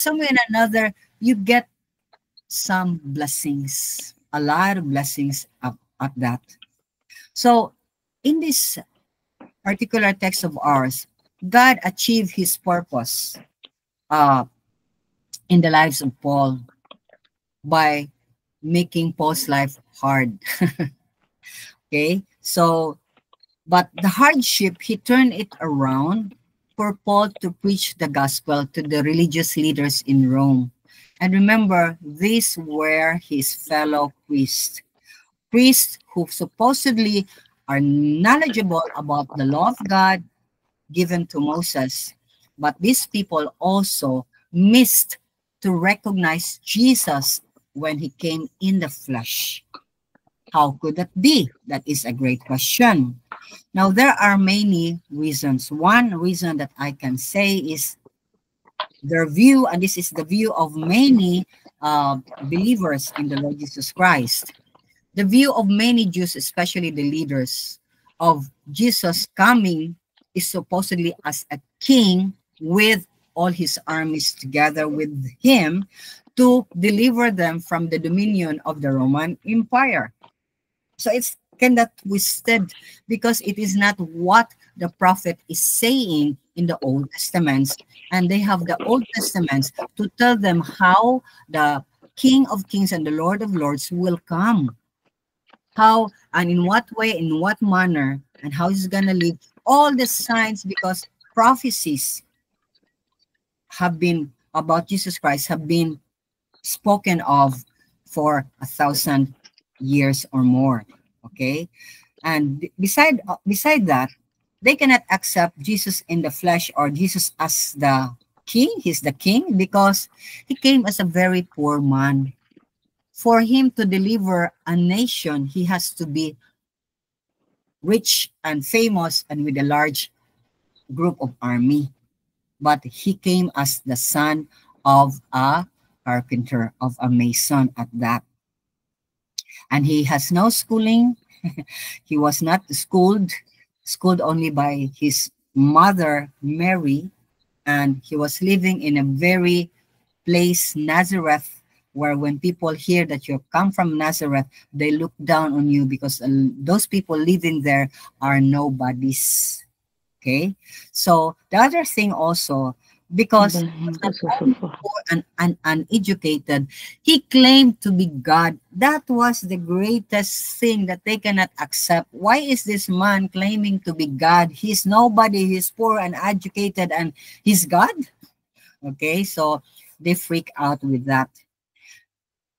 some way or another, you get some blessings, a lot of blessings at that. So in this particular text of ours, God achieved his purpose uh, in the lives of Paul by making Paul's life hard. Okay, so but the hardship, he turned it around for Paul to preach the gospel to the religious leaders in Rome. And remember, these were his fellow priests, priests who supposedly are knowledgeable about the law of God given to Moses. But these people also missed to recognize Jesus when he came in the flesh. How could that be? That is a great question. Now, there are many reasons. One reason that I can say is their view, and this is the view of many believers in the Lord Jesus Christ. The view of many Jews, especially the leaders, of Jesus coming is supposedly as a king with all his armies together with him to deliver them from the dominion of the Roman Empire. So it's cannot withstand because it is not what the prophet is saying in the Old Testaments. And they have the Old Testaments to tell them how the King of Kings and the Lord of Lords will come. How and in what way, in what manner, and how he's going to live. All the signs, because prophecies have been about Jesus Christ have been spoken of for 1,000 years or more. Okay, and beside that, they cannot accept Jesus in the flesh or Jesus as the king. He's the king because he came as a very poor man. For him to deliver a nation, he has to be rich and famous and with a large group of army. But he came as the son of a carpenter, of a mason at that. And he has no schooling. He was not schooled only by his mother, Mary. And he was living in a very place, Nazareth, where when people hear that you come from Nazareth, they look down on you because those people living there are nobodies. Okay, so the other thing also, because and uneducated, he claimed to be God. That was the greatest thing that they cannot accept. Why is this man claiming to be God? He's nobody, he's poor and educated, and he's God? Okay, so they freak out with that.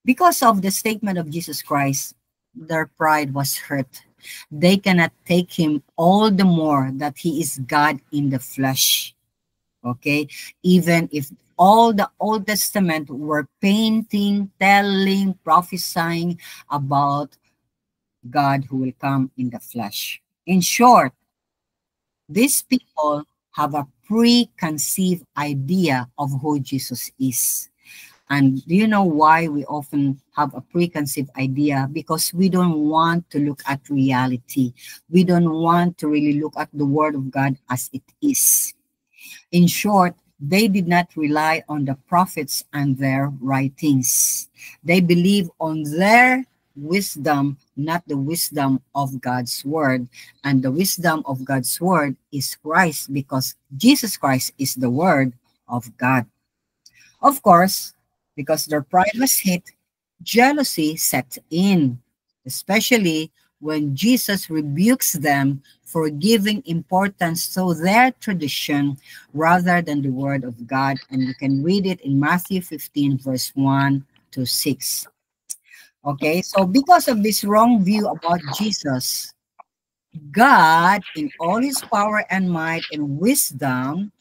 Because of the statement of Jesus Christ, their pride was hurt. They cannot take him all the more that he is God in the flesh. Okay, even if all the Old Testament were painting, telling, prophesying about God who will come in the flesh. In short, these people have a preconceived idea of who Jesus is. And do you know why we often have a preconceived idea? Because we don't want to look at reality. We don't want to really look at the Word of God as it is. In short, they did not rely on the prophets and their writings. They believe on their wisdom, not the wisdom of God's Word. And the wisdom of God's Word is Christ, because Jesus Christ is the Word of God. Of course, because their pride was hit, jealousy set in, especially when Jesus rebukes them for giving importance to their tradition rather than the Word of God. And you can read it in Matthew 15, verse 1 to 6. Okay, so because of this wrong view about Jesus, God, in all his power and might and wisdom,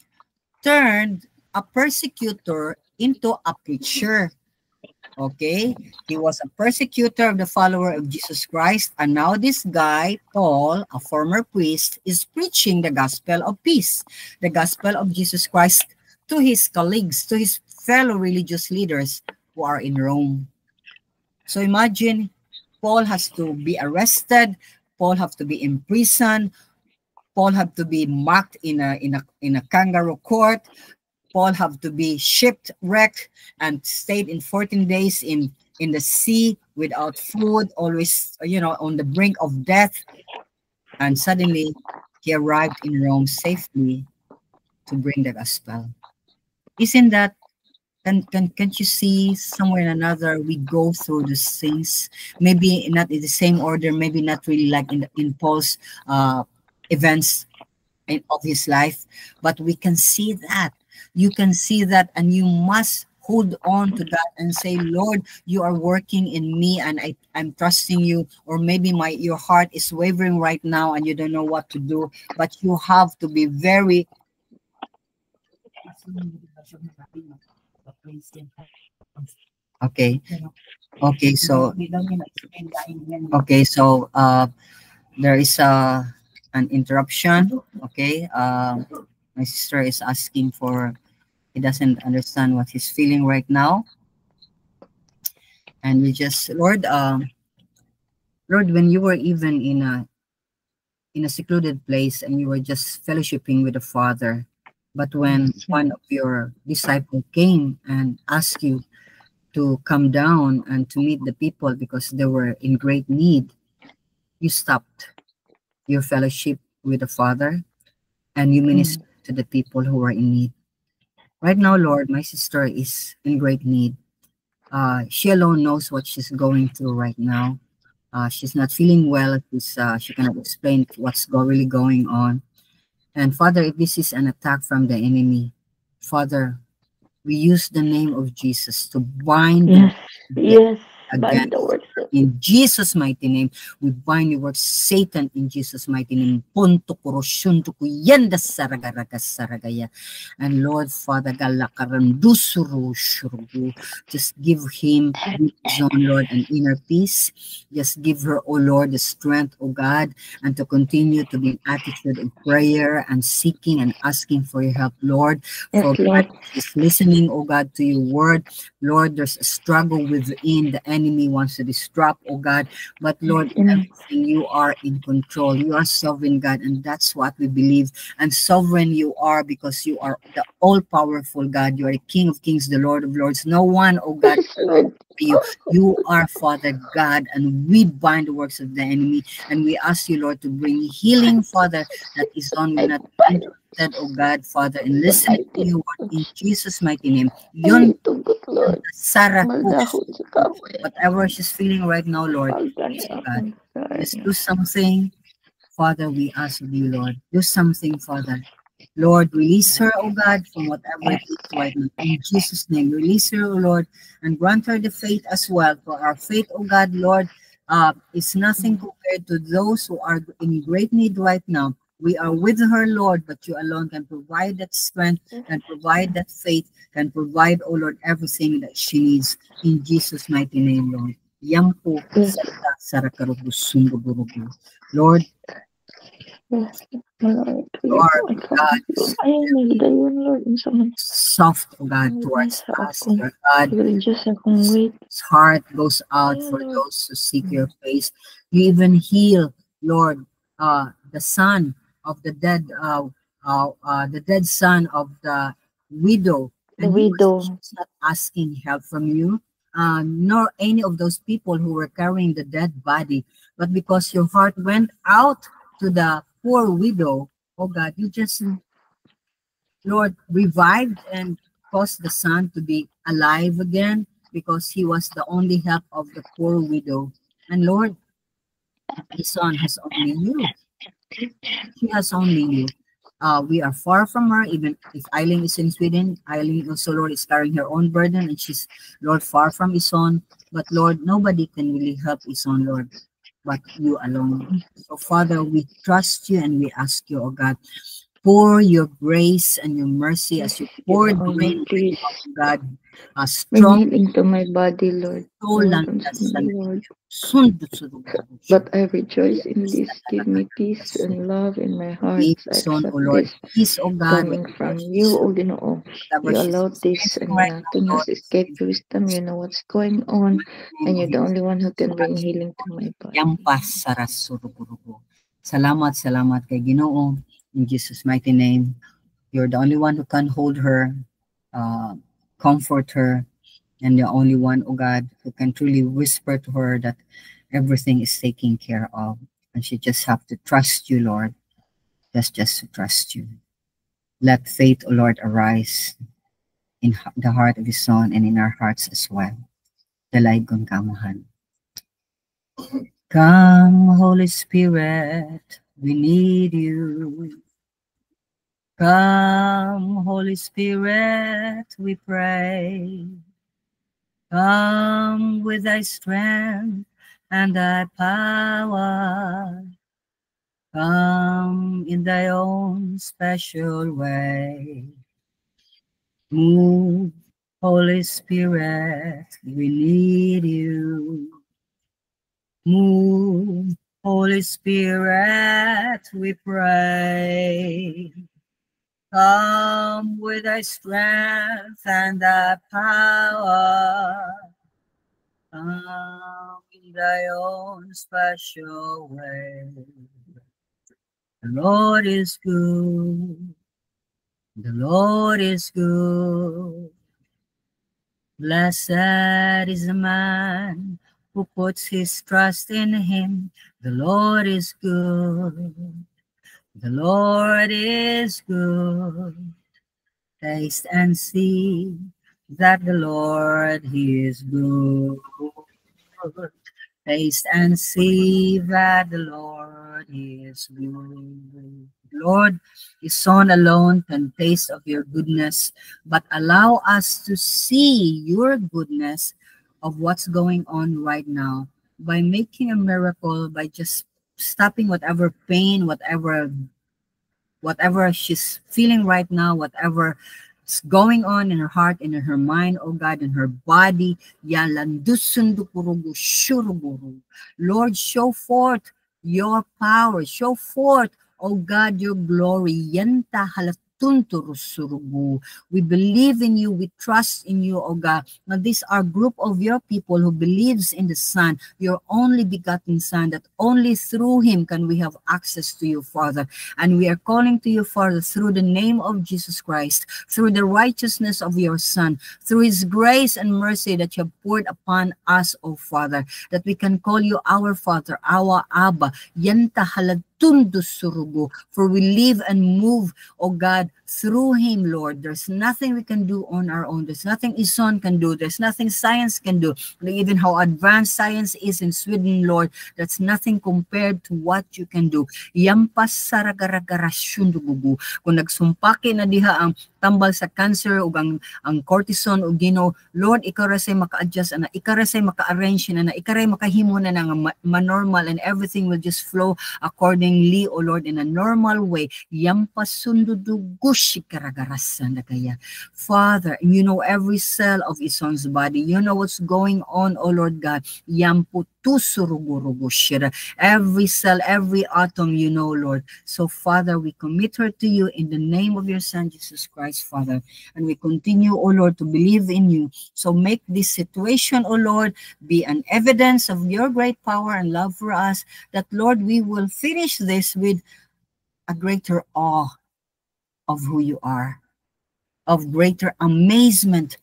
turned a persecutor into a preacher. Okay, he was a persecutor of the follower of Jesus Christ, and now this guy, Paul, a former priest, is preaching the gospel of peace, the gospel of Jesus Christ to his colleagues, to his fellow religious leaders who are in Rome. So imagine, Paul has to be arrested, Paul have to be imprisoned, Paul had to be mocked in a kangaroo court. Paul have to be shipwrecked and stayed in 14 days in the sea without food, always, on the brink of death. And suddenly he arrived in Rome safely to bring the gospel. Isn't that, can't you see somewhere or another we go through these things, maybe not in the same order, maybe not really like in Paul's events of his life, but we can see that. You can see that, and you must hold on to that and say, Lord, you are working in me, and I'm trusting you. Or maybe your heart is wavering right now and you don't know what to do, but you have to be very okay. So there is an interruption. Okay. My sister is asking for, he doesn't understand what he's feeling right now. And we just, Lord, when you were even in a secluded place and you were just fellowshipping with the Father, but when one of your disciples came and asked you to come down and to meet the people because they were in great need, you stopped your fellowship with the Father and you ministered to the people who are in need. Right now, Lord, my sister is in great need. She alone knows what she's going through right now. She's not feeling well. She cannot explain what's really going on. And Father, if this is an attack from the enemy, Father, we use the name of Jesus to bind Yes. again. In Jesus' mighty name, we bind the word Satan in Jesus' mighty name. Punto korosyunto ko yanda saragaragas saragaya. And Lord, Father, galakarandusuru shurugu. Just give him, Lord, an inner peace. Just give her, oh Lord, the strength, oh God, and to continue to be in attitude of prayer and seeking and asking for your help, Lord. For God is listening, oh God, to your word. Lord, there's a struggle within. The enemy wants to disrupt, oh God. But Lord, everything, you are in control. You are sovereign, God, and that's what we believe. And sovereign you are because you are the all-powerful God. You are the King of Kings, the Lord of Lords. No one, oh God, you are Father God, and we bind the works of the enemy. And we ask you, Lord, to bring healing, Father, that is on me, not interested, oh God, Father, and listening to you, Lord, in Jesus' mighty name. Sarah, whatever she's feeling right now, Lord, please, oh God, just do something, Father. We ask of you, Lord, do something, Father. Lord, release her, oh God, from whatever it is right now. In Jesus' name, release her, oh Lord, and grant her the faith as well. For our faith, oh God, Lord, is nothing compared to those who are in great need right now. We are with her, Lord, but you alone can provide that strength, can provide that faith, can provide, oh Lord, everything that she needs. In Jesus' mighty name, Lord. Lord, Lord God, soft, oh God, towards us, Lord God. His heart goes out for those who seek your face. You even heal, Lord, the son of the dead son of the widow. And he was not asking help from you, nor any of those people who were carrying the dead body, but because your heart went out to the poor widow, oh God, you just, Lord, revived and caused the son to be alive again because he was the only help of the poor widow. And Lord, his son has only you. She has only you. We are far from her, even if Eileen is in Sweden. Eileen also, Lord, is carrying her own burden, and she's, Lord, far from Ison. But Lord, nobody can really help Ison, Lord, but you alone. So Father, we trust you and we ask you, oh God, pour your grace and your mercy as you poured rain, oh God, a strong into my body, Lord. But I rejoice in this. Give me peace and love in my heart. I accept this peace, oh God, coming from you, O Ginoo. You allowed this, and nothing has escaped your wisdom. You know what's going on, and you're the only one who can bring healing to my body. Salamat, salamat kay Ginoo. In Jesus' mighty name, you're the only one who can hold her. comfort her, and the only one, oh God, who can truly whisper to her that everything is taken care of. And she just have to trust you, Lord. Just to trust you. Let faith, O Lord, arise in the heart of His Son and in our hearts as well. Dalay kong kamahan. Come, Holy Spirit, we need you. Come, Holy Spirit, we pray. Come with thy strength and thy power. Come in thy own special way. Move, Holy Spirit, we need you. Move, Holy Spirit, we pray. Come with thy strength and thy power. Come in thy own special way. The Lord is good. The Lord is good. Blessed is the man who puts his trust in him. The Lord is good. The Lord is good. Taste and see that the Lord He is good. Taste and see that the Lord is good. Lord, His Son alone can taste of your goodness, but allow us to see your goodness of what's going on right now by making a miracle, by just stopping whatever pain, whatever she's feeling right now, whatever is going on in her heart and in her mind, oh God, in her body. Lord, show forth your power. Show forth, oh God, your glory. We believe in you. We trust in you, oh God. Now, these are a group of your people who believes in the Son, your only begotten Son, that only through him can we have access to you, Father. And we are calling to you, Father, through the name of Jesus Christ, through the righteousness of your Son, through his grace and mercy that you have poured upon us, O Father, that we can call you our Father, our Abba. Yanta haladtundu surugo. For we live and move, O God, through him, Lord. There's nothing we can do on our own. There's nothing Ison can do. There's nothing science can do. Even how advanced science is in Sweden, Lord, that's nothing compared to what you can do. Yampas saragaragarasyon dugugu. Kung nagsumpaki na diha ang tambal sa cancer ug ang cortisone ug Ginoo, Lord, ikaw ra say maka-adjust ana, ikaw ra say maka-arrange na, ikaw ra makahimo na nga ma-normal, and everything will just flow accordingly, O Lord, in a normal way. Yampas sundudugush karagarasan na kaya. Father, you know every cell of Ison's body. You know what's going on, O Lord God. Yampu every cell, every atom, you know, Lord. So, Father, we commit her to you in the name of your Son, Jesus Christ, Father. And we continue, O Lord, to believe in you. So make this situation, O Lord, be an evidence of your great power and love for us, that, Lord, we will finish this with a greater awe of who you are, of greater amazement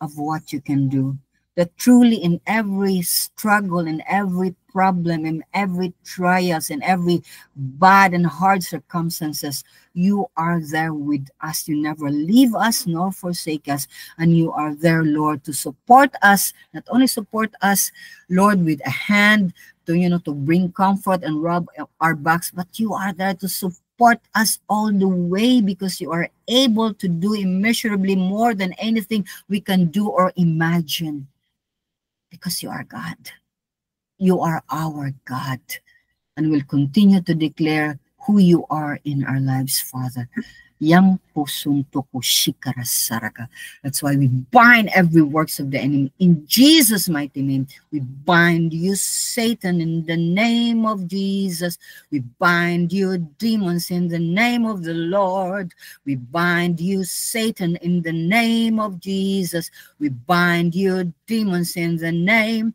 of what you can do. That truly in every struggle, in every problem, in every trials, in every bad and hard circumstances, you are there with us. You never leave us nor forsake us. And you are there, Lord, to support us, not only support us, Lord, with a hand to, to bring comfort and rub our backs, but you are there to support us all the way, because you are able to do immeasurably more than anything we can do or imagine. Because you are God. You are our God. And we'll continue to declare who you are in our lives, Father. Yang pusunto ko shikarasaraka. That's why we bind every works of the enemy. In Jesus' mighty name, we bind you, Satan, in the name of Jesus. We bind you, demons, in the name of the Lord. We bind you, Satan, in the name of Jesus. We bind you, demons, in the name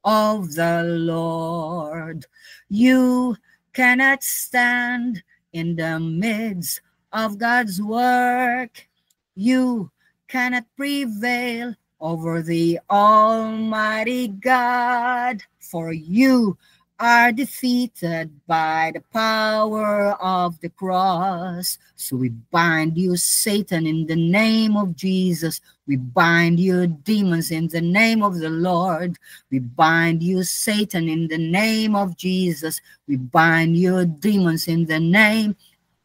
of the Lord. You cannot stand in the midst of God's work. You cannot prevail over the Almighty God, for you are defeated by the power of the cross. So we bind you, Satan, in the name of Jesus. We bind you, demons, in the name of the Lord. We bind you, Satan, in the name of Jesus. We bind you, demons, in the name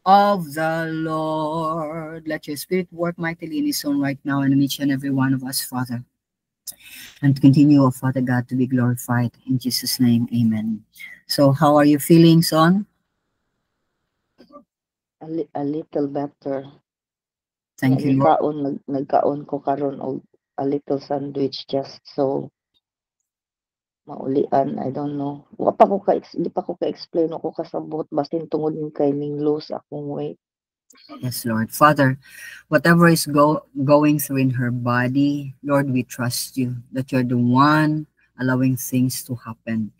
of the Lord. Let your spirit work mightily in his own right now and in each and every one of us, Father. And continue, oh Father God, to be glorified. In Jesus' name, amen. So how are you feeling, son? A little better. Thank you, Lord. Nagkaon ko karon og a little sandwich just so maulian. I don't know. Di pa ko ka-explain ako kasabot basin tungod kay ning lose akong weight. Yes, Lord. Father, whatever is going through in her body, Lord, we trust you that you're the one allowing things to happen.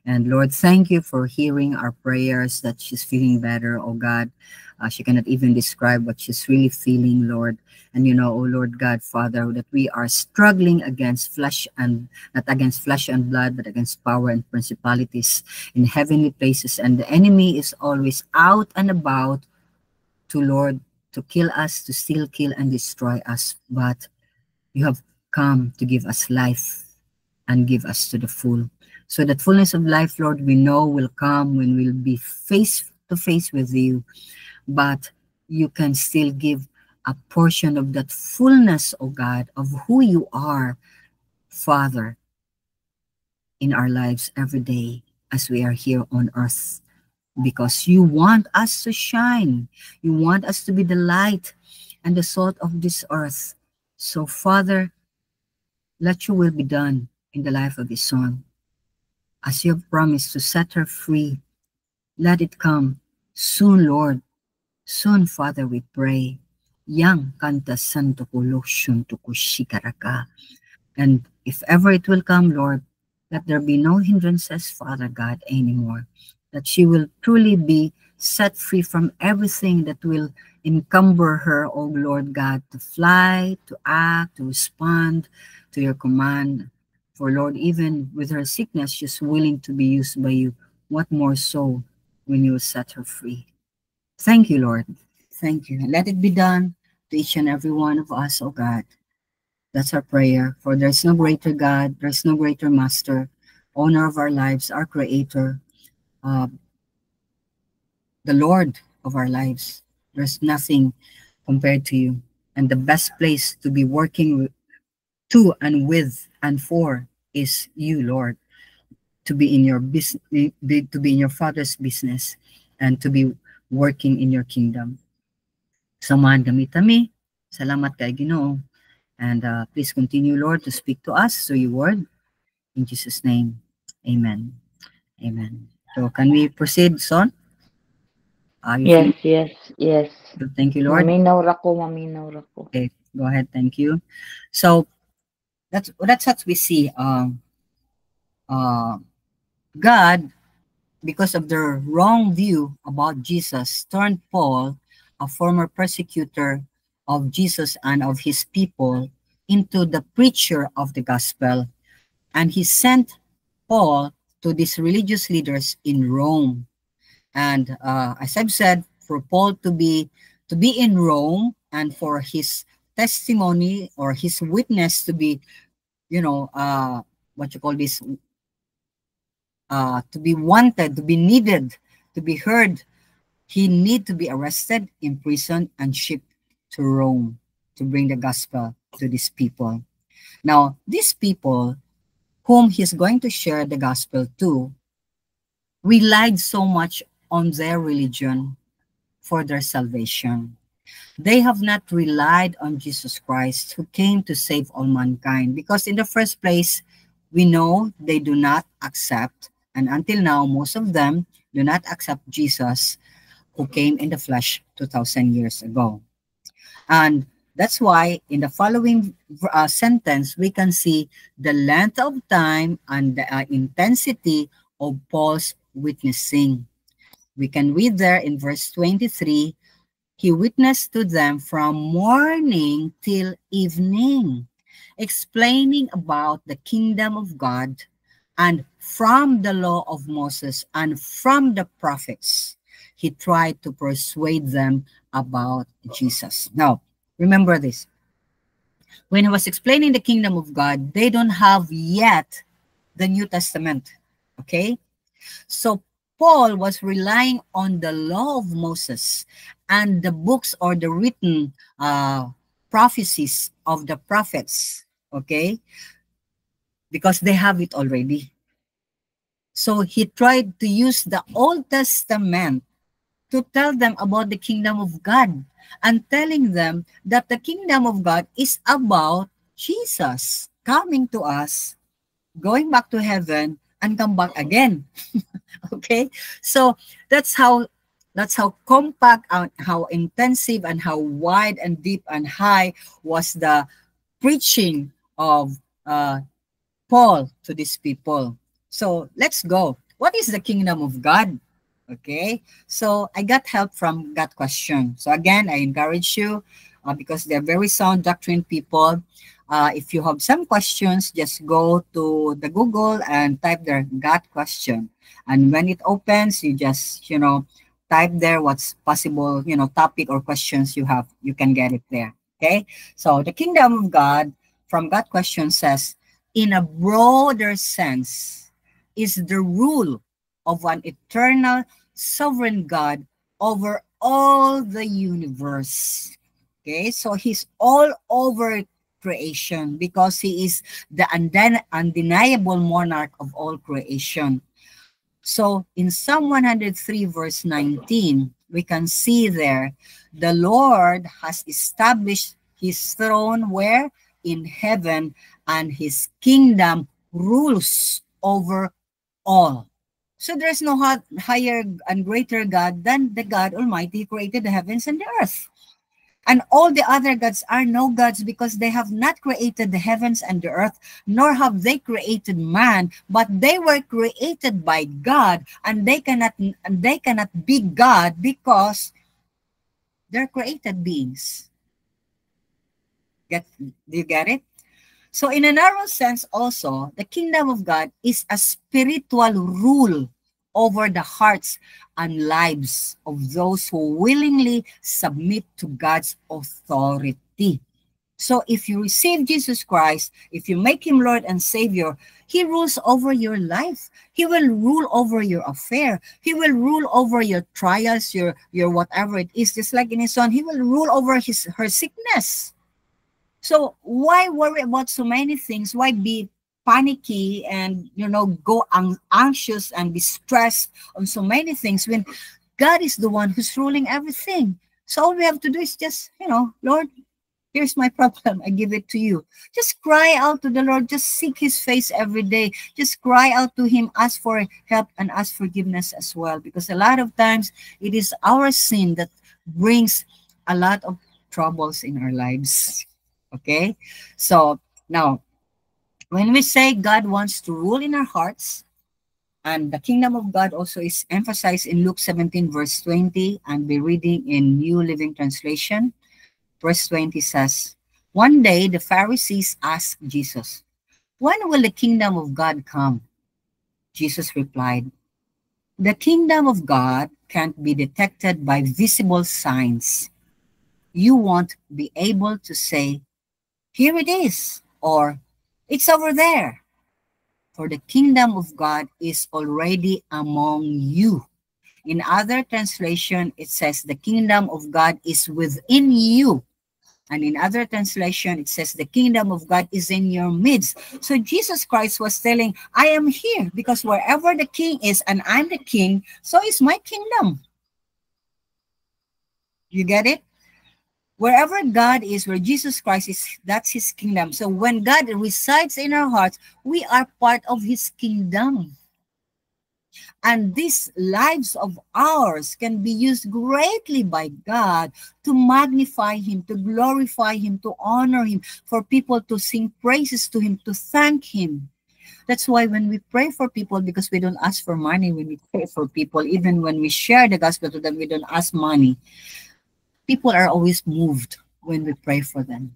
And Lord, thank you for hearing our prayers that she's feeling better, oh God. She cannot even describe what she's really feeling, Lord. And you know, oh Lord God, Father, that we are struggling against flesh and not against flesh and blood, but against power and principalities in heavenly places. And the enemy is always out and about to, Lord, to kill us, to steal, kill, and destroy us. But you have come to give us life and give us to the full. So that fullness of life, Lord, we know will come when we'll be face to face with you. But you can still give a portion of that fullness, oh God, of who you are, Father, in our lives every day as we are here on earth. Because you want us to shine. You want us to be the light and the salt of this earth. So, Father, let your will be done in the life of this son. As you have promised to set her free, let it come soon, Lord. Soon, Father, we pray. Yang kanta santo kuloshun to kushikaraka. And if ever it will come, Lord, let there be no hindrances, Father God, anymore. That she will truly be set free from everything that will encumber her, oh Lord God, to fly, to act, to respond to your command. For Lord, even with her sickness, she's willing to be used by you. What more so when you set her free? Thank you, Lord. Thank you. Let it be done to each and every one of us, oh God. That's our prayer. For there's no greater God, there's no greater Master, owner of our lives, our Creator, the Lord of our lives. There's nothing compared to you. And the best place to be working to and with and for is you, Lord. To be in your business, to be in your Father's business, and to be working in your kingdom. Samahan kami tami. Salamat kay Ginoo. And please continue, Lord, to speak to us through your word. In Jesus' name, amen. Amen. So can we proceed, son? Yes. So, thank you, Lord. Maminaw ra ko. Okay, go ahead. Thank you. So that's what we see. God, because of their wrong view about Jesus, turned Paul, a former persecutor of Jesus and of his people, into the preacher of the gospel. And he sent Paul to these religious leaders in Rome. And as I've said, for Paul to be in Rome and for his testimony or his witness to be, what you call this, to be wanted, to be needed, to be heard, he need to be arrested, imprisoned, and shipped to Rome to bring the gospel to these people. Now, these people whom he's going to share the gospel to relied so much on their religion for their salvation. They have not relied on Jesus Christ, who came to save all mankind, because in the first place, we know they do not accept, and until now, most of them do not accept Jesus, who came in the flesh 2,000 years ago. And that's why in the following sentence, we can see the length of time and the intensity of Paul's witnessing. We can read there in verse 23, He witnessed to them from morning till evening, explaining about the kingdom of God and from the law of Moses and from the prophets. He tried to persuade them about Jesus. Now, remember this. When he was explaining the kingdom of God, they don't have yet the New Testament. Okay? So Paul was relying on the law of Moses and the books or the written prophecies of the prophets. Okay? Because they have it already. So he tried to use the Old Testament to tell them about the kingdom of God and telling them that the kingdom of God is about Jesus coming to us, going back to heaven, and come back again. Okay? So that's how compact and how intensive and how wide and deep and high was the preaching of Paul to these people. So let's go. What is the kingdom of God? Okay, so I got help from that question. So again, I encourage you because they're very sound doctrine people. If you have some questions, just go to the Google and type their God question. And when it opens, you just, type there what's possible, topic or questions you have. You can get it there. Okay, so the kingdom of God from God question says, in a broader sense, is the rule of an eternal sovereign God over all the universe. Okay, so he's all over creation because he is the undeniable monarch of all creation. So in Psalm 103 verse 19, we can see there, the Lord has established his throne where? In heaven, and his kingdom rules over all. So there's no higher and greater God than the God Almighty who created the heavens and the earth. And all the other gods are no gods because they have not created the heavens and the earth, nor have they created man, but they were created by God, and they cannot be God because they're created beings. Do you get it? So in a narrow sense also, the kingdom of God is a spiritual rule over the hearts and lives of those who willingly submit to God's authority. So if you receive Jesus Christ, if you make him Lord and Savior, he rules over your life. He will rule over your affair. He will rule over your trials, your whatever it is. Just like in his son, he will rule over her sickness. So why worry about so many things? Why be panicky and, go anxious and be stressed on so many things when God is the one who's ruling everything? So all we have to do is just, Lord, here's my problem. I give it to you. Just cry out to the Lord. Just seek his face every day. Just cry out to him. Ask for help and ask forgiveness as well. Because a lot of times it is our sin that brings a lot of troubles in our lives. Okay, so now, when we say God wants to rule in our hearts, and the kingdom of God also is emphasized in Luke 17 verse 20, and be reading in New Living Translation. Verse 20 says, one day the Pharisees asked Jesus, when will the kingdom of God come? Jesus replied, the kingdom of God can't be detected by visible signs. You won't be able to say, here it is, or it's over there. For the kingdom of God is already among you. In other translation, it says the kingdom of God is within you. And in other translation, it says the kingdom of God is in your midst. So Jesus Christ was telling, I am here because wherever the king is and I'm the king, so is my kingdom. You get it? Wherever God is, where Jesus Christ is, that's his kingdom. So when God resides in our hearts, we are part of his kingdom. And these lives of ours can be used greatly by God to magnify him, to glorify him, to honor him, for people to sing praises to him, to thank him. That's why when we pray for people, because we don't ask for money when we pray for people, even when we share the gospel to them, we don't ask money. people are always moved when we pray for them,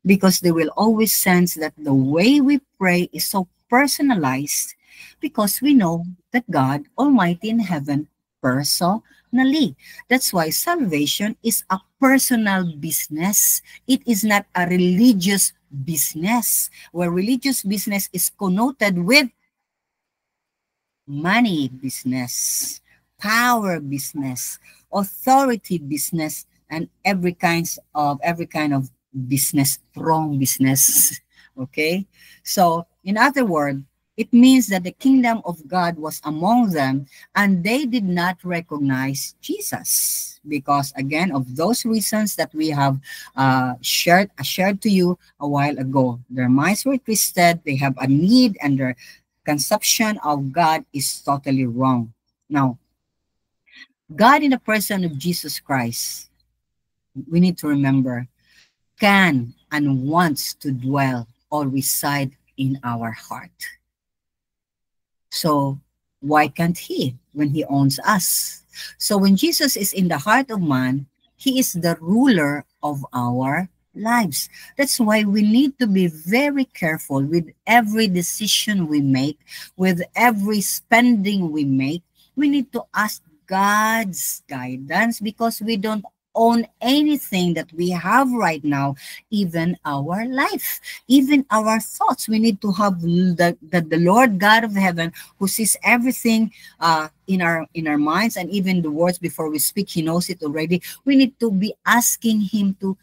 because they will always sense that the way we pray is so personalized, because we know that God Almighty in heaven personally. That's why salvation is a personal business. It is not a religious business, where religious business is connoted with money business, power business, authority business, and every kind of business, wrong business. Okay? So, in other words, it means that the kingdom of God was among them, and they did not recognize Jesus, because again, of those reasons that we have shared to you a while ago. Their minds were twisted, they have a need, and their conception of God is totally wrong. Now, God in the person of Jesus Christ, we need to remember, can and wants to dwell or reside in our heart. So why can't he when he owns us? So when Jesus is in the heart of man, he is the ruler of our lives. That's why we need to be very careful with every decision we make, with every spending we make. We need to ask God's guidance, because we don't own anything that we have right now, even our life, even our thoughts. We need to have the Lord God of heaven, who sees everything in our minds, and even the words before we speak, he knows it already. We need to be asking him to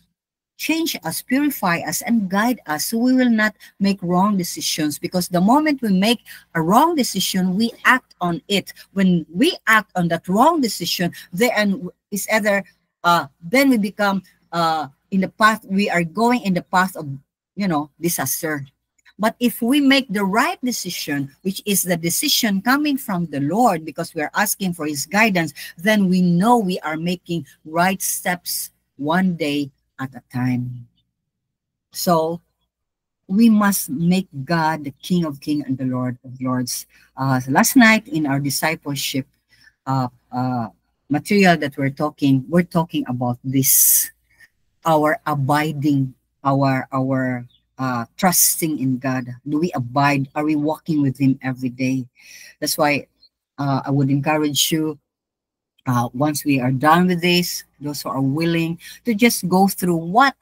change us, purify us, and guide us, so we will not make wrong decisions. Because the moment we make a wrong decision, we act on it. When we act on that wrong decision, then is either then we become in the path, we are going in the path of, disaster. But if we make the right decision, which is the decision coming from the Lord, because we are asking for his guidance, then we know we are making right steps one day at a time. So we must make God the King of Kings and the Lord of Lords. Last night in our discipleship material that we're talking about this, our abiding, our trusting in God. Do we abide? Are we walking with him every day? That's why I would encourage you, once we are done with this, those who are willing to just go through what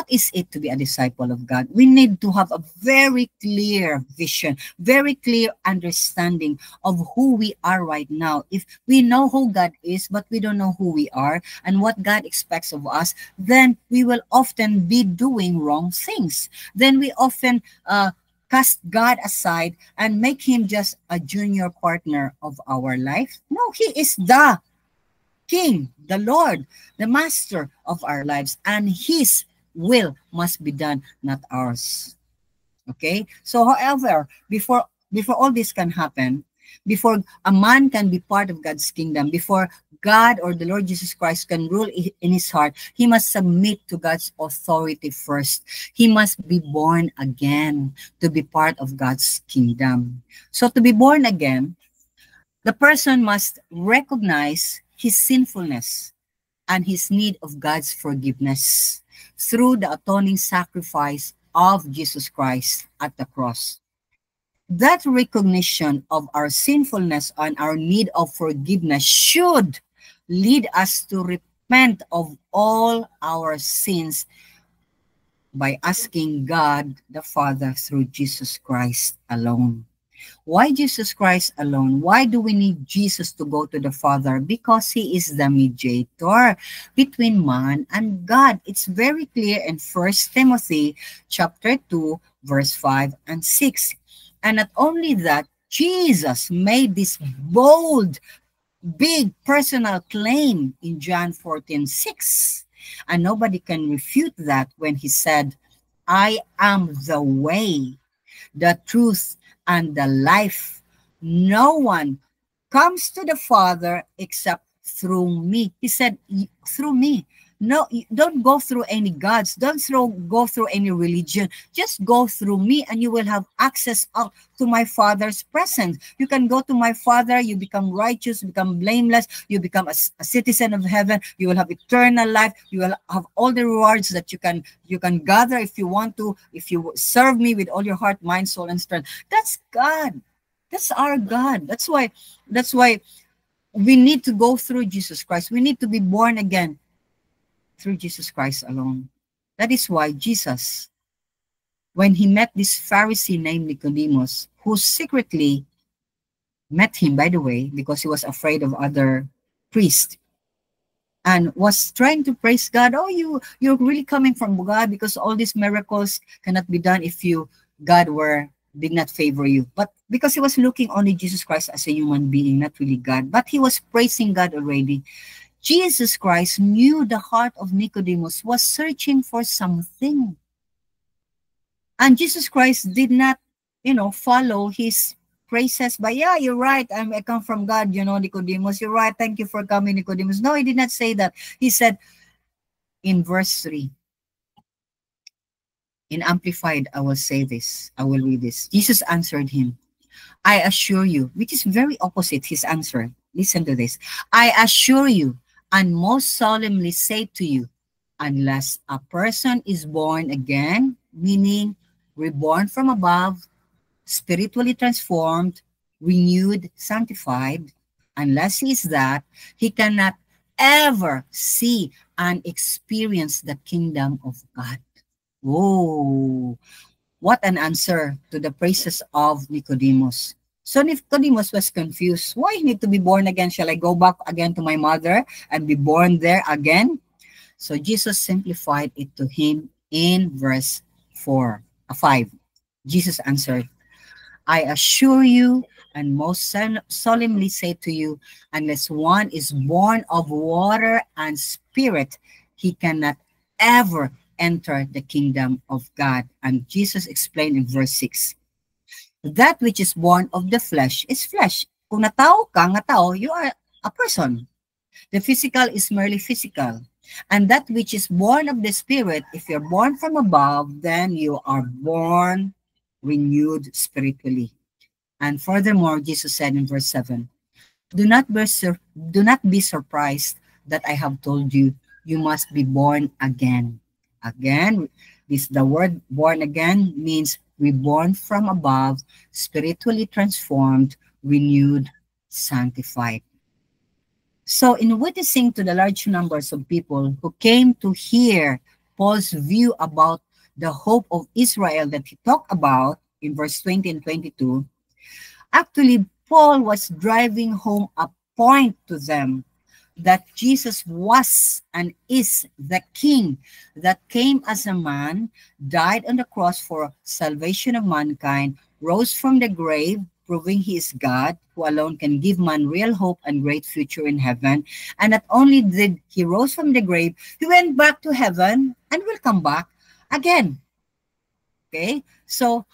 is it to be a disciple of God. We need to have a very clear vision, very clear understanding of who we are right now. If we know who God is, but we don't know who we are and what God expects of us, then we will often be doing wrong things. Then we often cast God aside and make him just a junior partner of our life. No, he is the King, the Lord, the Master of our lives, and his will must be done, not ours. Okay? So however, before all this can happen, before a man can be part of God's kingdom, before God or the Lord Jesus Christ can rule in his heart, he must submit to God's authority first. He must be born again to be part of God's kingdom. So to be born again, the person must recognize his sinfulness and his need of God's forgiveness through the atoning sacrifice of Jesus Christ at the cross. That recognition of our sinfulness and our need of forgiveness should lead us to repent of all our sins by asking God the Father through Jesus Christ alone. Why Jesus Christ alone? Why do we need Jesus to go to the Father? Because he is the mediator between man and God. It's very clear in 1 Timothy chapter 2, verse 5 and 6. And not only that, Jesus made this bold, big personal claim in John 14:6. And nobody can refute that when he said, I am the way, the truth, and the life. No one comes to the Father except through me. He said, through me. No, don't go through any gods. Don't go through any religion. Just go through me and you will have access out to my Father's presence. You can go to my Father, you become righteous, become blameless, you become a citizen of heaven, you will have eternal life, you will have all the rewards that you can gather if you want to, if you serve me with all your heart, mind, soul, and strength. That's God. That's our God. That's why we need to go through Jesus Christ. We need to be born again through Jesus Christ alone. That is why Jesus, when he met this Pharisee named Nicodemus, who secretly met him, by the way, because he was afraid of other priests, and was trying to praise God. Oh, you're really coming from God, because all these miracles cannot be done if God did not favor you. But because he was looking only Jesus Christ as a human being, not really God, but he was praising God already. Jesus Christ knew the heart of Nicodemus was searching for something. And Jesus Christ did not, follow his praises by, yeah, you're right, I come from God, Nicodemus, you're right, thank you for coming, Nicodemus. No, he did not say that. He said in verse 3, in Amplified, I will read this. Jesus answered him, I assure you, which is very opposite his answer. Listen to this. I assure you, and most solemnly say to you, unless a person is born again, meaning reborn from above, spiritually transformed, renewed, sanctified, unless he is that, he cannot ever see and experience the kingdom of God. Whoa! What an answer to the praises of Nicodemus. So Nicodemus was confused. Why I need to be born again? Shall I go back again to my mother and be born there again? So Jesus simplified it to him in verse 5. Jesus answered, I assure you and most solemnly say to you, unless one is born of water and spirit, he cannot ever enter the kingdom of God. And Jesus explained in verse 6, that which is born of the flesh is flesh. Kung natao ka, nga tao, you are a person. The physical is merely physical. And that which is born of the spirit, if you're born from above, then you are born renewed spiritually. And furthermore, Jesus said in verse 7, do not be surprised that I have told you, you must be born again. Again, the word born again means reborn from above, spiritually transformed, renewed, sanctified. So in witnessing to the large numbers of people who came to hear Paul's view about the hope of Israel that he talked about in verse 20 and 22, actually Paul was driving home a point to them that Jesus was and is the King that came as a man, died on the cross for salvation of mankind, rose from the grave, proving he is God, who alone can give man real hope and great future in heaven. And not only did he rose from the grave, he went back to heaven and will come back again. Okay? So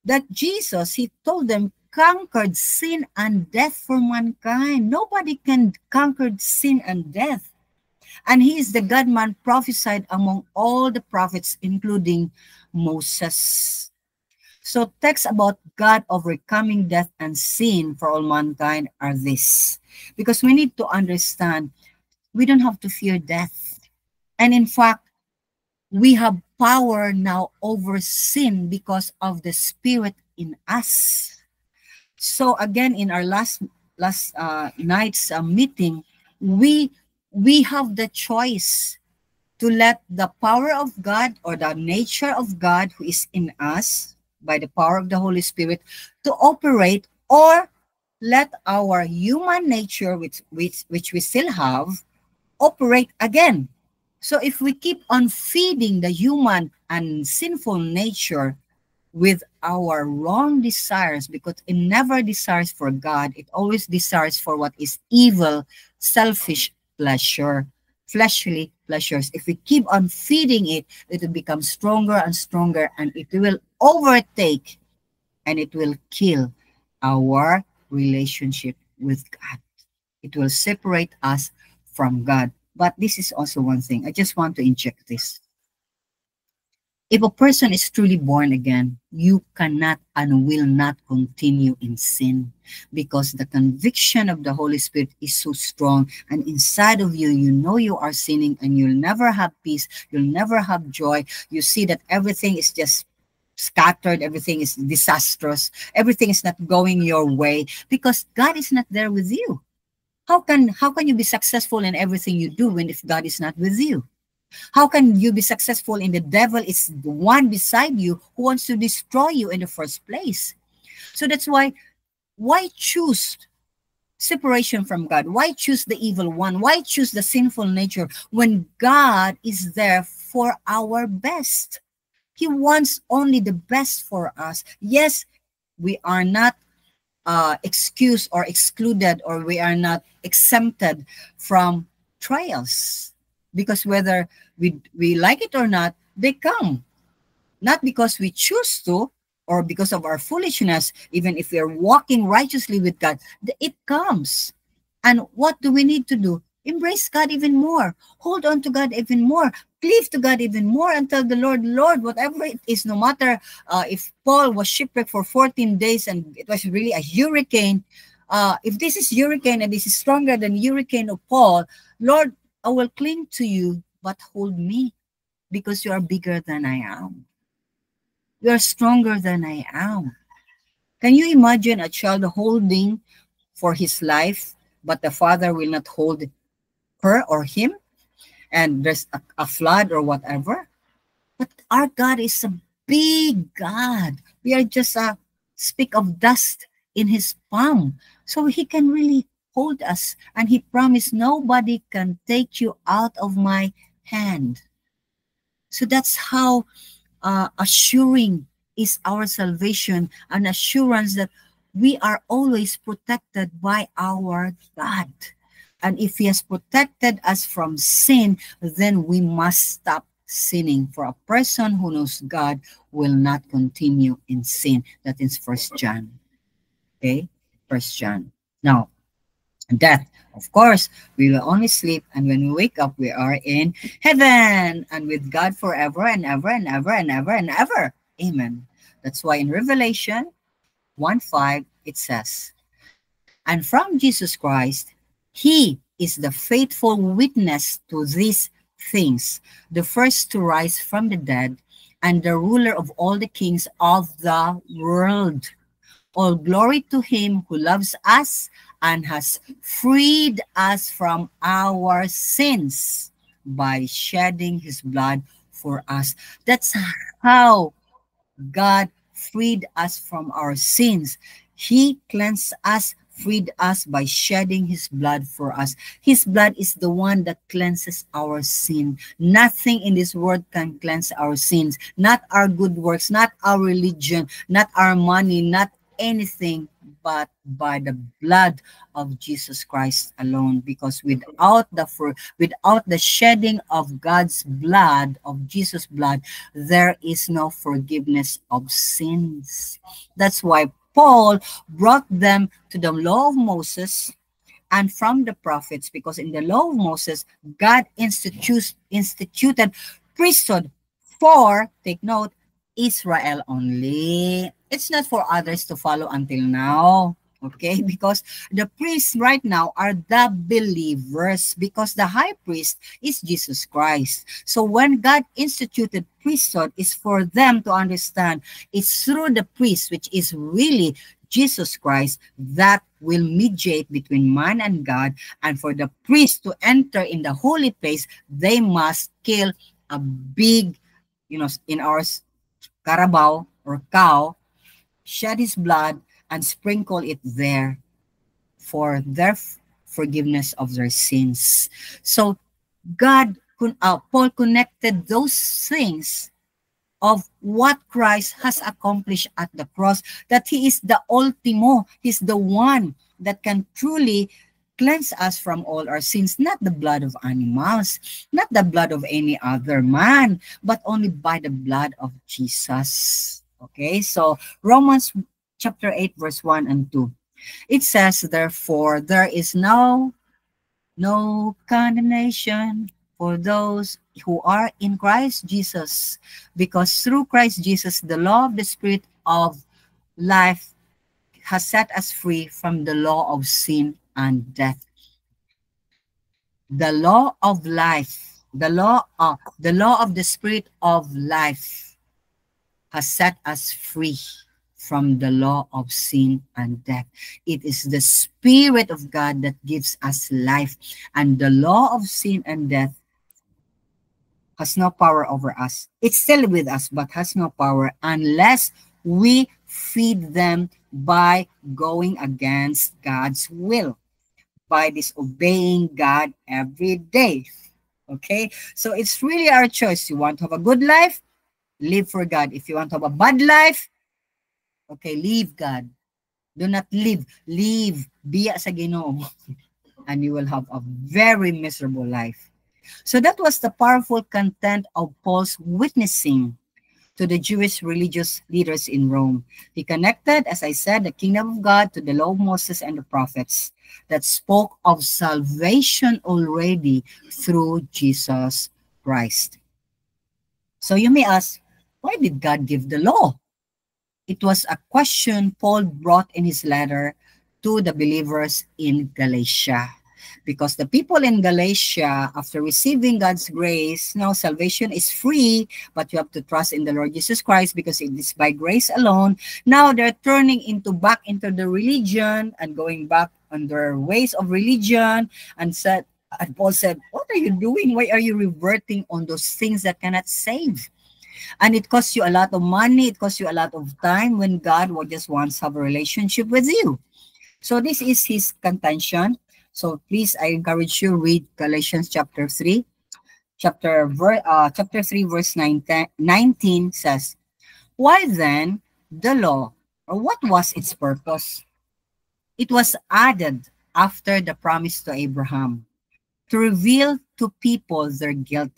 that Jesus, he told them, conquered sin and death for mankind. Nobody can conquer sin and death. And he is the God-man prophesied among all the prophets, including Moses. So texts about God overcoming death and sin for all mankind are this. Because we need to understand, we don't have to fear death. And in fact, we have power now over sin because of the Spirit in us. So again, in our last night's meeting, we have the choice to let the power of God or the nature of God who is in us by the power of the Holy Spirit to operate, or let our human nature, which we still have, operate again. So if we keep on feeding the human and sinful nature with our wrong desires, because it never desires for God, it always desires for what is evil, selfish pleasure, fleshly pleasures. If we keep on feeding it, it will become stronger and stronger, and it will overtake and it will kill our relationship with God. It will separate us from God. But this is also one thing. I just want to inject this. If a person is truly born again, you cannot and will not continue in sin, because the conviction of the Holy Spirit is so strong, and inside of you, you know you are sinning, and you'll never have peace, you'll never have joy. You see that everything is just scattered, everything is disastrous, everything is not going your way, because God is not there with you. How can you be successful in everything you do when if God is not with you? How can you be successful in the devil is the one beside you who wants to destroy you in the first place? So that's why choose separation from God? Why choose the evil one? Why choose the sinful nature when God is there for our best? He wants only the best for us. Yes, we are not excused or excluded, or we are not exempted from trials. Because whether we like it or not, they come. Not because we choose to or because of our foolishness, even if we are walking righteously with God, it comes. And what do we need to do? Embrace God even more. Hold on to God even more. Cleave to God even more and tell the Lord, Lord, whatever it is, no matter if Paul was shipwrecked for 14 days and it was really a hurricane, if this is hurricane and this is stronger than hurricane of Paul, Lord, I will cling to you, but hold me, because you are bigger than I am. You are stronger than I am. Can you imagine a child holding for his life, but the father will not hold her or him, and there's a flood or whatever? But our God is a big God. We are just a speck of dust in his palm. So he can really hold us, and he promised nobody can take you out of my hand. So that's how assuring is our salvation, an assurance that we are always protected by our God. And if he has protected us from sin, then we must stop sinning. For a person who knows God will not continue in sin. That is 1 John. Okay? 1 John. Now, death, of course, we will only sleep, and when we wake up, we are in heaven and with God forever and ever and ever and ever and ever. Amen. That's why in Revelation 1:5 it says, and from Jesus Christ, he is the faithful witness to these things, the first to rise from the dead, and the ruler of all the kings of the world. All glory to him who loves us and has freed us from our sins by shedding his blood for us. That's how God freed us from our sins. He cleansed us, freed us by shedding his blood for us. His blood is the one that cleanses our sin. Nothing in this world can cleanse our sins. Not our good works, not our religion, not our money, not anything, but by the blood of Jesus Christ alone. Because without the shedding of God's blood, of Jesus' blood, there is no forgiveness of sins. That's why Paul brought them to the law of Moses and from the prophets, because in the law of Moses, God instituted priesthood for, take note, Israel only. It's not for others to follow until now. Okay, because the priests right now are the believers, because the high priest is Jesus Christ. So when God instituted priesthood, is for them to understand it's through the priest, which is really Jesus Christ, that will mediate between man and God. And for the priest to enter in the holy place, they must kill a big, in our carabao or cow, shed his blood and sprinkle it there for their forgiveness of their sins. So Paul connected those things of what Christ has accomplished at the cross, that he is the ultimo, he's the one that can truly cleanse us from all our sins, not the blood of animals, not the blood of any other man, but only by the blood of Jesus. Okay, so Romans chapter 8, verse 1 and 2. It says, therefore, there is now no condemnation for those who are in Christ Jesus, because through Christ Jesus, the law of the Spirit of life has set us free from the law of sin and death. The law of life, the law of the Spirit of life has set us free from the law of sin and death. It is the Spirit of God that gives us life, and the law of sin and death has no power over us. It's still with us, but has no power unless we feed them by going against God's will, by disobeying God every day. Okay? So it's really our choice. You want to have a good life? Live for God. If you want to have a bad life, okay, leave God. Do not live. Leave. Biya sa Ginoo. And you will have a very miserable life. So that was the powerful content of Paul's witnessing to the Jewish religious leaders in Rome. He connected, as I said, the kingdom of God to the law of Moses and the prophets that spoke of salvation already through Jesus Christ. So you may ask, why did God give the law? It was a question Paul brought in his letter to the believers in Galatia. Because the people in Galatia, after receiving God's grace, now salvation is free, but you have to trust in the Lord Jesus Christ because it is by grace alone. Now they're turning back into the religion and going back on their ways of religion, and Paul said, what are you doing? Why are you reverting on those things that cannot save? And it costs you a lot of money. It costs you a lot of time when God just wants to have a relationship with you. So this is his contention. So please, I encourage you read Galatians chapter 3. Chapter 3 verse 19 says, why then the law, or what was its purpose? It was added after the promise to Abraham to reveal to people their guilt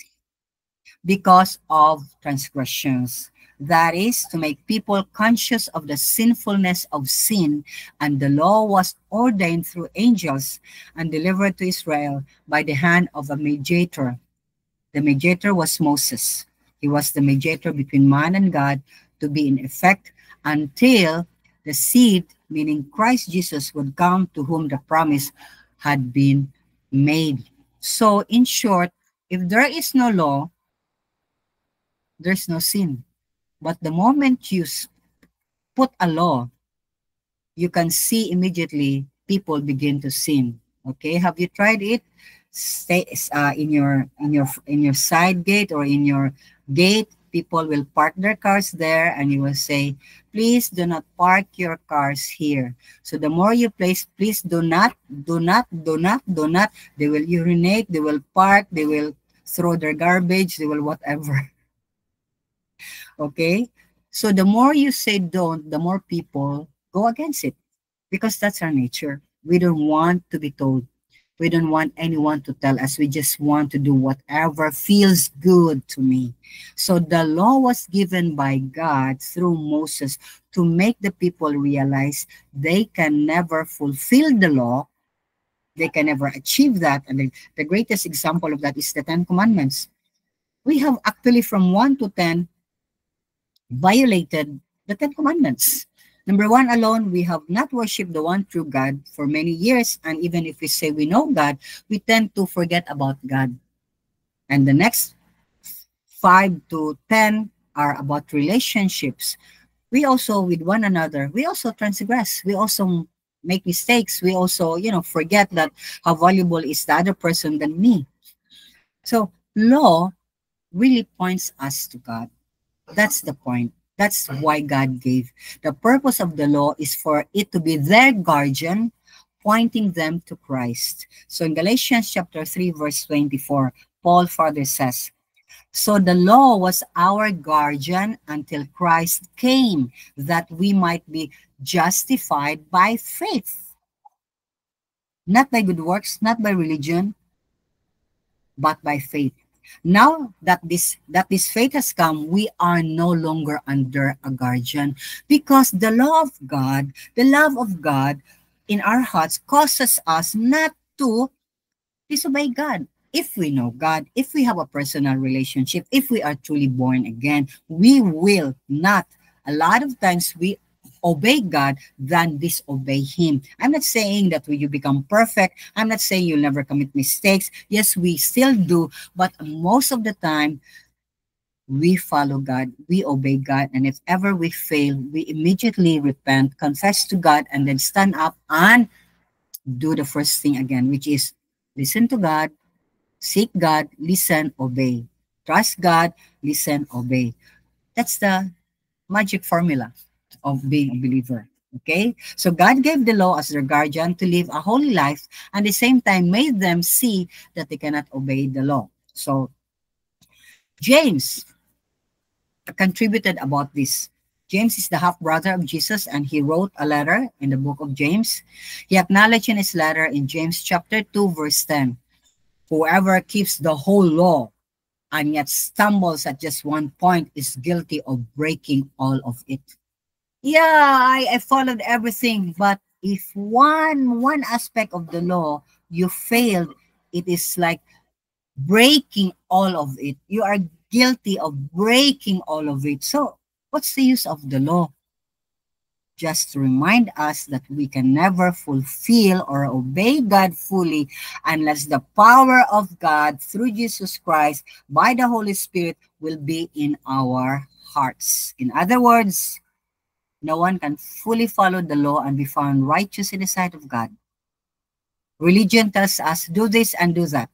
because of transgressions. That is, to make people conscious of the sinfulness of sin, and the law was ordained through angels and delivered to Israel by the hand of a mediator. The mediator was Moses. He was the mediator between man and God to be in effect until the seed, meaning Christ Jesus, would come, to whom the promise had been made. So in short, if there is no law, there's no sin. But the moment you put a law, you can see immediately people begin to sin. Okay, have you tried it? Stay in your side gate or in your gate. People will park their cars there, and you will say, please do not park your cars here. So the more you place, please do not. They will urinate, they will park, they will throw their garbage, they will whatever. Okay? So the more you say don't, the more people go against it, because that's our nature. We don't want to be told. We don't want anyone to tell us. We just want to do whatever feels good to me. So the law was given by God through Moses to make the people realize they can never fulfill the law. They can never achieve that. And the greatest example of that is the Ten Commandments. We have actually from 1 to 10 violated the Ten Commandments. Number 1 alone, we have not worshipped the one true God for many years. And even if we say we know God, we tend to forget about God. And the next 5 to 10 are about relationships. We also, with one another, we also transgress. We also make mistakes. We also, forget that how valuable is the other person than me. So law really points us to God. That's the point. That's why God gave. The purpose of the law is for it to be their guardian, pointing them to Christ. So in Galatians chapter 3, verse 24, Paul further says, so the law was our guardian until Christ came, that we might be justified by faith. Not by good works, not by religion, but by faith. Now that this faith has come, we are no longer under a guardian, because the law of God, the love of God in our hearts causes us not to Disobey God. If we know God, if we have a personal relationship, if we are truly born again, we will not. A lot of times we obey God than disobey Him. I'm not saying that you become perfect. I'm not saying you'll never commit mistakes. Yes, we still do, but most of the time, we follow God, we obey God, and if ever we fail, we immediately repent, confess to God, and then stand up and do the first thing again, which is listen to God, seek God, listen, obey. Trust God, listen, obey. That's the magic formula of being a believer. Okay? So God gave the law as their guardian to live a holy life and at the same time made them see that they cannot obey the law. So James contributed about this. James is the half-brother of Jesus, and he wrote a letter in the book of James. He acknowledged in his letter in James chapter 2, verse 10, whoever keeps the whole law and yet stumbles at just one point is guilty of breaking all of it. Yeah, I followed everything, but if one aspect of the law you failed, it is like breaking all of it. You are guilty of breaking all of it. So what's the use of the law? Just to remind us that we can never fulfill or obey God fully unless the power of God through Jesus Christ by the Holy Spirit will be in our hearts. In other words, no one can fully follow the law and be found righteous in the sight of God. Religion tells us do this and do that.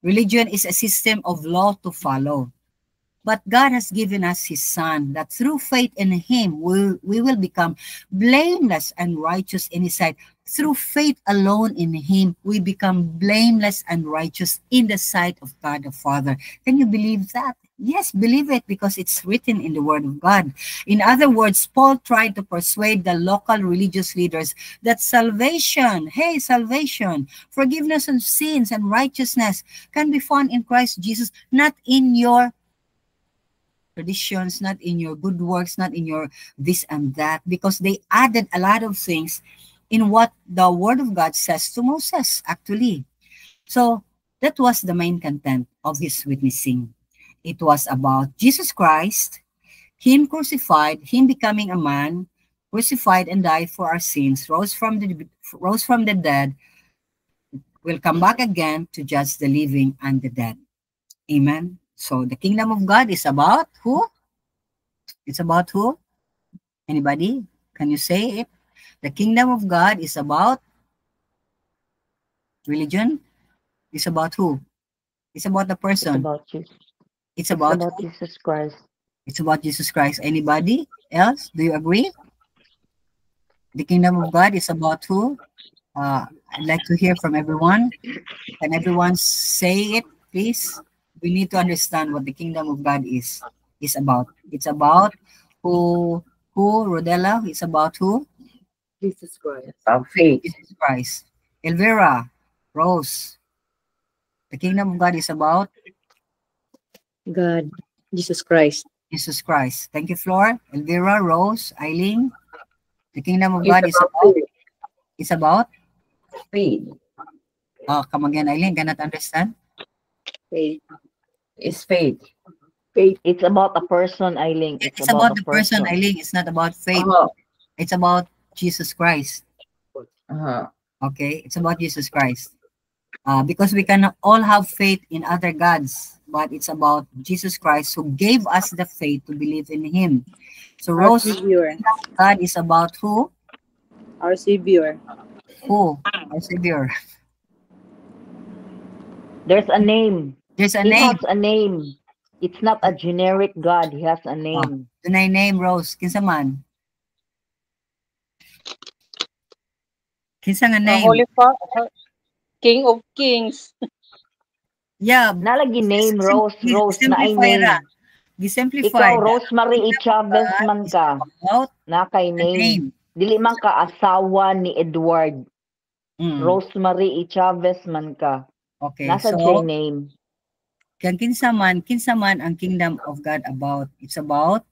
Religion is a system of law to follow. But God has given us His Son, that through faith in Him, we will become blameless and righteous in His sight. Through faith alone in Him, we become blameless and righteous in the sight of God the Father. Can you believe that? Yes, believe it because it's written in the Word of God. In other words, Paul tried to persuade the local religious leaders that salvation, forgiveness of sins and righteousness can be found in Christ Jesus, not in your traditions, not in your good works, not in your this and that, because they added a lot of things in what the Word of God says to Moses, actually. So that was the main content of his witnessing. It was about Jesus Christ, Him crucified, Him becoming a man, crucified and died for our sins, rose from the dead, will come back again to judge the living and the dead. Amen. So the kingdom of God is about who? It's about who? Anybody? Can you say it? The kingdom of God is about religion. It's about who? It's about the person. It's about Jesus. It's about Jesus Christ. It's about Jesus Christ. Anybody else? Do you agree? The kingdom of God is about who? I'd like to hear from everyone. Can everyone say it, please? We need to understand what the kingdom of God is about. It's about who, Rodella? It's about who? Jesus Christ. Our faith. Jesus Christ. Elvira, Rose. The kingdom of God is about? God, Jesus Christ. Jesus Christ. Thank you, Flor. Elvira, Rose, Eileen. The kingdom of God is about? It's about? Faith. Oh, come again, Eileen. Cannot understand? Faith. It's faith. Faith. It's about a person, Eileen. It's about the person, Eileen. It's not about faith. It's about Jesus Christ. Okay, it's about Jesus Christ. Because we can all have faith in other gods, but it's about Jesus Christ who gave us the faith to believe in Him. So Rose, God is about who? Our Savior. Who? Our Savior. There's a name. There's a He name. has a name. It's not a generic God. He has a name. The name, Rose. Kinsa man? Kinsa nga name? Holy Father, King of Kings. Yeah. Nalagi name, Rose na ay name. Gisimplify. Ikaw, Rosemary E. Chavez man ka. Na kay name. Dili man ka asawa ni Edward. Rosemary E. Chavez man ka. Okay, nasa so name. Kinsa man ang kingdom of God about? It's about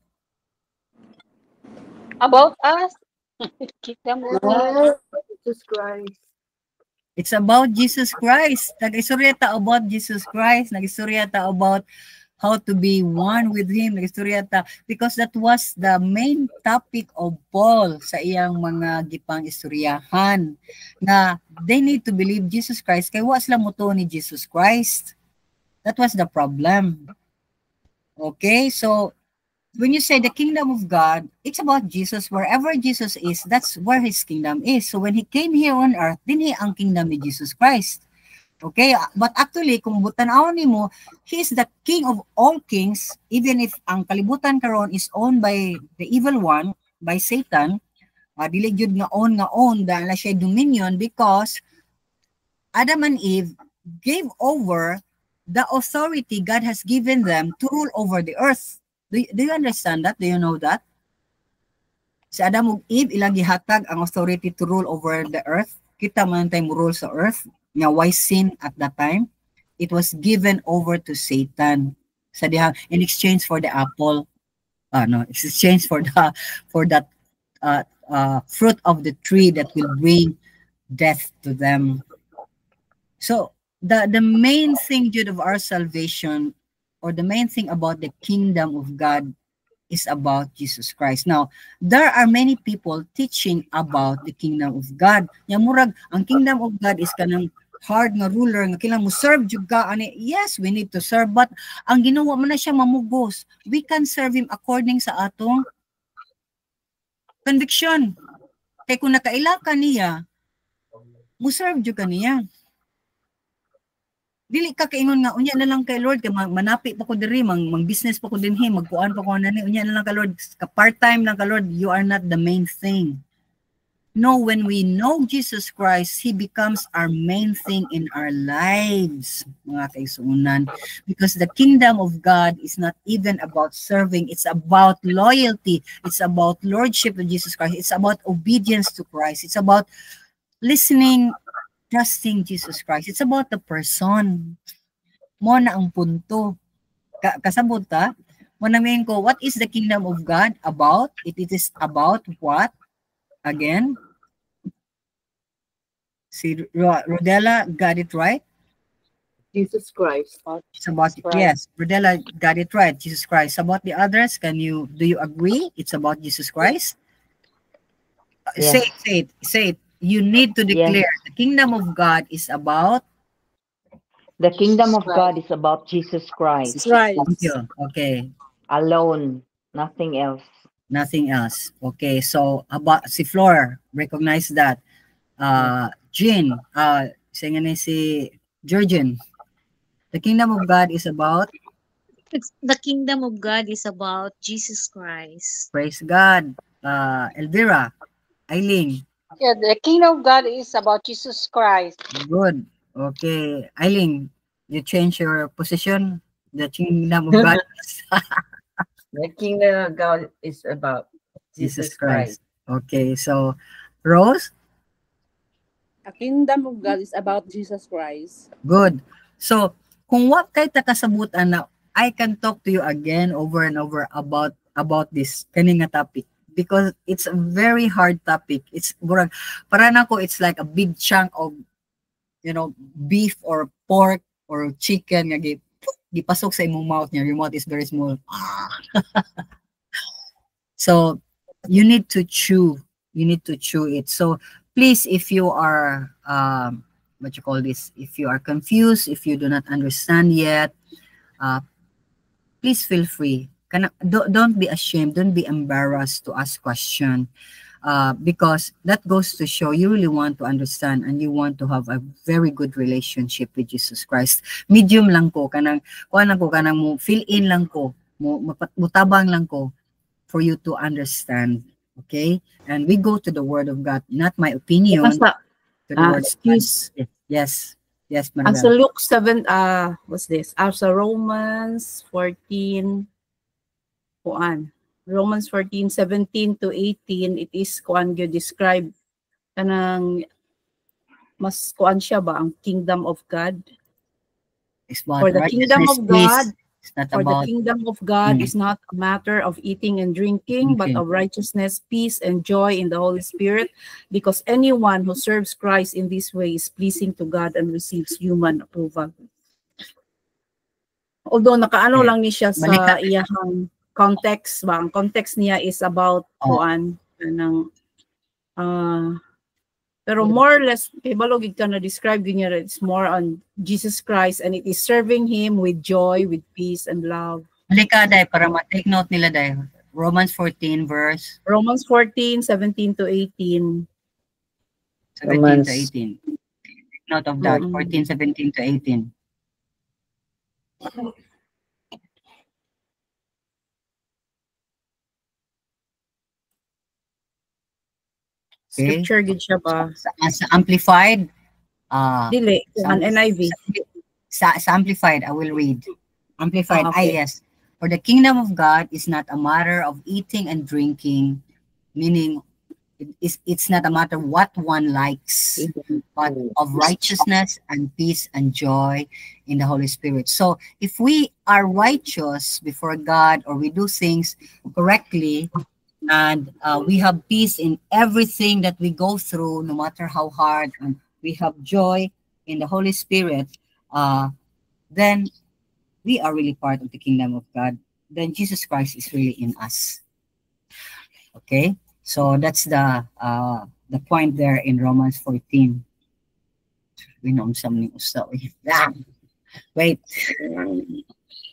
us. Kingdom of God. Jesus Christ. It's about Jesus Christ. Nag-istorya ta about Jesus Christ. Nag-istorya ta about how to be one with Him. Nag-istorya ta because that was the main topic of Paul sa iyang mga gipang istoryahan na they need to believe Jesus Christ kay wa sila moto ni Jesus Christ. That was the problem. Okay, so when you say the kingdom of God, it's about Jesus. Wherever Jesus is, that's where His kingdom is. So when He came here on earth, dinhi ang kingdom ni Jesus Christ. Okay, but actually, kung butan-awon nimo, He is the King of all kings, even if ang kalibutan karon is owned by the evil one, by Satan, dili jud nga own, dahil siya dominion because Adam and Eve gave over the authority God has given them to rule over the earth. Do you understand that? Do you know that? Si Adam ug Eve ilang gihatag ang authority to rule over the earth. Kita man tay mo rule sa earth. Nga why sin at that time? It was given over to Satan. Sa diha in exchange for the apple. No, exchange for that fruit of the tree that will bring death to them. So the main thing, Jude, of our salvation, or the main thing about the kingdom of God is about Jesus Christ. Now, there are many people teaching about the kingdom of God. Yang murag, ang kingdom of God is kanang hard nga ruler, nga kailangan mo serve juga. Yes, we need to serve, but ang ginawa mo na siya mamugos. We can serve Him according sa atong conviction. Kaya kung nakaila ka niya, mo serve juga niya. Dili ka kaingon nga unya na lang kay Lord kay manapi pa ko diri mang business pa ko dinhi magkuan pa ko nani unya na lang ka Lord ka part-time lang ka Lord, you are not the main thing. No, when we know Jesus Christ, He becomes our main thing in our lives, mga kaisunan, because the kingdom of God is not even about serving, it's about loyalty, it's about lordship of Jesus Christ, it's about obedience to Christ, it's about listening, trusting Jesus Christ. It's about the person. Mo na ang punto. Kasabot ta, mo namin ko, what is the kingdom of God about? It is about what? Again? Si Rodella got it right? Jesus Christ. It's about, yes, Rodella got it right, Jesus Christ. About the others, do you agree? It's about Jesus Christ? Yes. Say it. You need to declare, yes. The kingdom of God is about? The kingdom of God is about Jesus Christ. Right. Thank you. Okay. Alone. Nothing else. Nothing else. Okay. So, about si Flor, recognize that. Jean, si Georgian. The kingdom of God is about? The kingdom of God is about Jesus Christ. Praise God. Elvira, Eileen. Yeah, the kingdom of God is about Jesus Christ. Good. Okay. Eileen, you change your position. The kingdom of God is The kingdom of God is about Jesus Christ. Okay. So, Rose? The kingdom of God is about Jesus Christ. Good. So, kung what kay takasabutan na I can talk to you again over and over about this kaning nga topic. Because it's a very hard topic. It's para nako it's like a big chunk of beef or pork or chicken nga gipasok sa imong mouth niya. Your mouth is very small. So you need to chew. You need to chew it. So please, if you are if you are confused, if you do not understand yet, please feel free. Don't be ashamed, don't be embarrassed to ask questions, because that goes to show you really want to understand and you want to have a very good relationship with Jesus Christ. Medium lang ko, kanang mo fill in lang ko, mutabang lang ko for you to understand. Okay? And we go to the Word of God, not my opinion. To the Word of God. Yes. Yes, Manuel. As Luke 7, what's this? As Romans 14, Romans 14, 17 to 18, it is kuan you describe kanang mas kuan siya ba ang kingdom of God? What, For the right? kingdom of God It's not For about the kingdom of God is not a matter of eating and drinking, but of righteousness, peace, and joy in the Holy Spirit, because anyone who serves Christ in this way is pleasing to God and receives human approval. Although nakaano lang ni siya sa iyang context ba? Ang context niya is about kuan ng pero more or less balog ka na describe niya, it's more on Jesus Christ, and it is serving him with joy, with peace and love. Halika day para ma-take note nila day. Romans 14 verse Romans 14, 17 to 18. 17 to 18. Take note of that. 14, 17 to 18. Scripture gid siya ba? Sa Amplified, dili, an NIV. Sa Amplified, I will read. Amplified, yes. For the kingdom of God is not a matter of eating and drinking, meaning it's not a matter what one likes, but of righteousness and peace and joy in the Holy Spirit. So if we are righteous before God, or we do things correctly, and we have peace in everything that we go through, no matter how hard, and we have joy in the Holy Spirit, then we are really part of the kingdom of God. Then Jesus Christ is really in us. Okay, so that's the point there in Romans 14. We know something. Wait,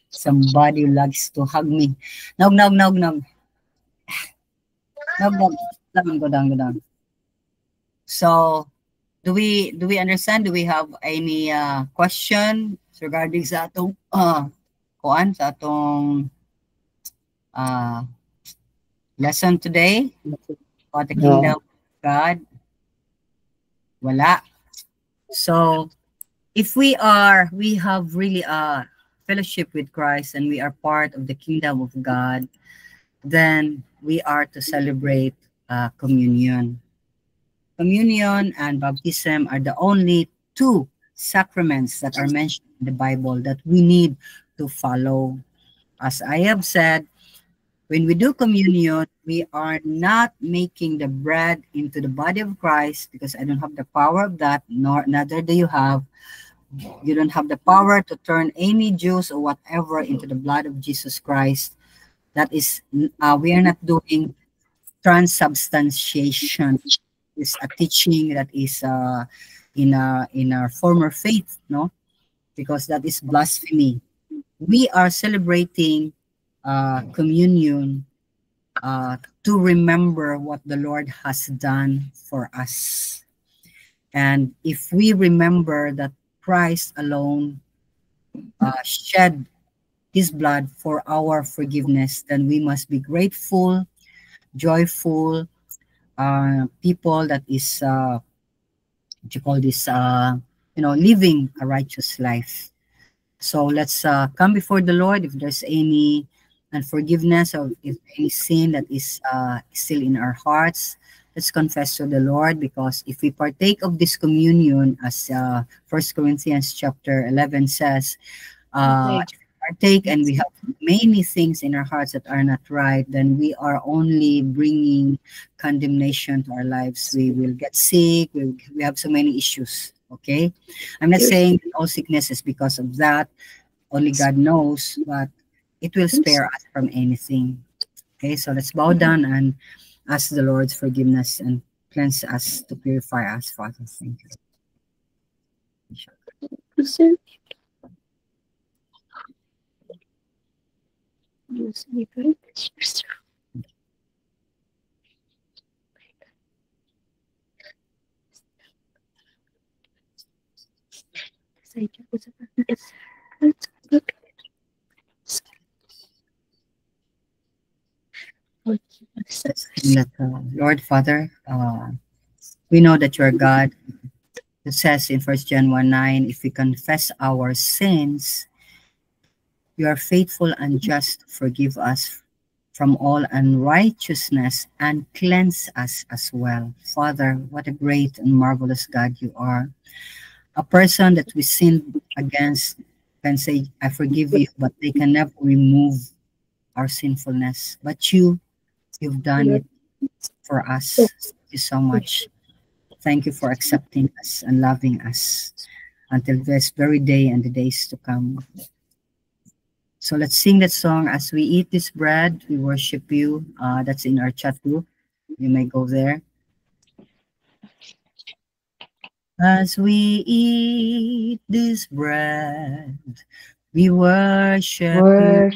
somebody likes to hug me. No. Go down. So, do we understand? Do we have any question regarding sa atong sa atong lesson today about the kingdom of God? Wala. So, if we have really a fellowship with Christ, and we are part of the kingdom of God, then we are to celebrate communion. Communion and baptism are the only two sacraments that are mentioned in the Bible that we need to follow. As I have said, when we do communion, we are not making the bread into the body of Christ, because I don't have the power of that, neither do you have. You don't have the power to turn any juice or whatever into the blood of Jesus Christ. That is, we are not doing transubstantiation. It's a teaching that is in our former faith, no? Because that is blasphemy. We are celebrating communion to remember what the Lord has done for us. And if we remember that Christ alone shed his blood for our forgiveness, then we must be grateful, joyful people that is what you call this living a righteous life. So let's come before the Lord. If there's any unforgiveness, or if any sin that is still in our hearts, let's confess to the Lord, because if we partake of this communion, as 1 Corinthians chapter 11 says, partake and we have many things in our hearts that are not right, then we are only bringing condemnation to our lives. We will get sick. We have so many issues. Okay, I'm not saying all sickness is because of that. Only God knows, but it will spare us from anything. Okay, so let's bow down and ask the Lord's forgiveness and cleanse us, to purify us, Father. Thank you. Lord Father, we know that you are God. It says in 1 John 1:9, if we confess our sins, you are faithful and just to forgive us from all unrighteousness and cleanse us as well. Father, what a great and marvelous God you are. A person that we sinned against can say, I forgive you, but they can never remove our sinfulness. But you've done it for us. Thank you so much. Thank you for accepting us and loving us until this very day and the days to come. So let's sing that song as we eat this bread. We worship you. That's in our chat group. You may go there. As we eat this bread, we worship you.